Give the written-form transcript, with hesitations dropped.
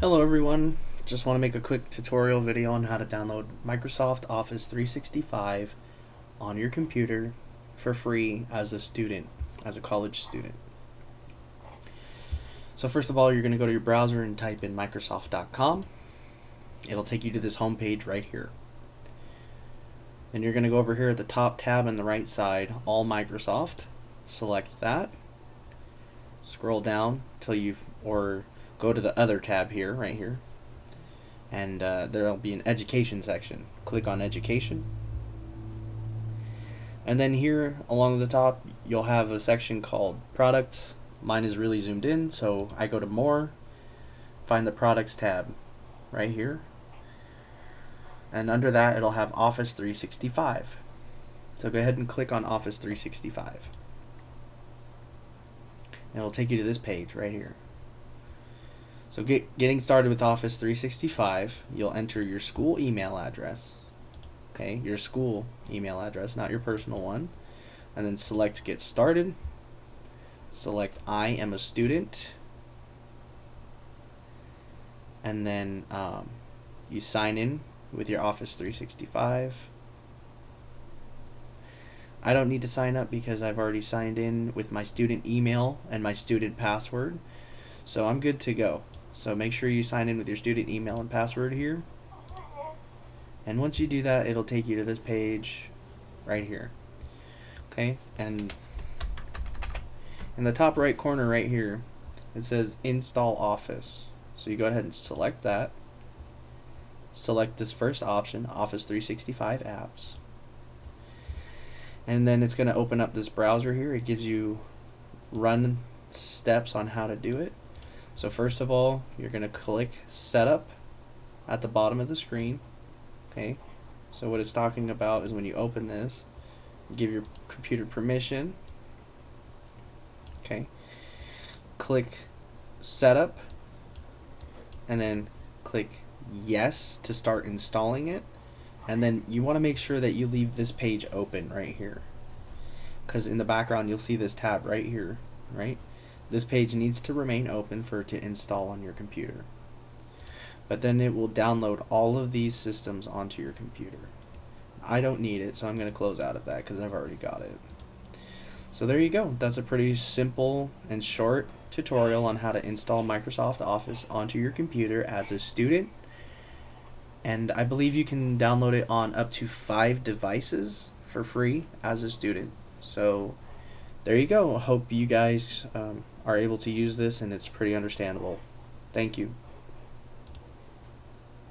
Hello everyone, just want to make a quick tutorial video on how to download Microsoft Office 365 on your computer for free as a student, as a college student. So first of all, you're going to go to your browser and type in Microsoft.com. It'll take you to this home page right here. Then you're going to go over here at the top tab on the right side, All Microsoft. Select that. Scroll down till or go to the other tab here, right here. And there'll be an education section. Click on education. And then here along the top, you'll have a section called product. Mine is really zoomed in, so I go to more, find the products tab right here. And under that, it'll have Office 365. So go ahead and click on Office 365. And it'll take you to this page right here. So getting started with Office 365, you'll enter your school email address. Okay, your school email address, not your personal one. And then select Get Started. Select I am a student. And then you sign in with your Office 365. I don't need to sign up because I've already signed in with my student email and my student password. So I'm good to go. So make sure you sign in with your student email and password here. And once you do that, it'll take you to this page right here. Okay, and in the top right corner right here, it says Install Office. So you go ahead and select that. Select this first option, Office 365 Apps. And then it's going to open up this browser here. It gives you run steps on how to do it. So first of all, you're going to click Setup at the bottom of the screen. Okay, so what it's talking about is when you open this, give your computer permission. Okay, click Setup, and then click Yes to start installing it. And then you want to make sure that you leave this page open right here, because in the background you'll see this tab right here, right? This page needs to remain open for it to install on your computer. But then it will download all of these systems onto your computer. I don't need it, so I'm going to close out of that because I've already got it. So there you go. That's a pretty simple and short tutorial on how to install Microsoft Office onto your computer as a student. And I believe you can download it on up to 5 devices for free as a student. So there you go. I hope you guys are able to use this, and it's pretty understandable. Thank you.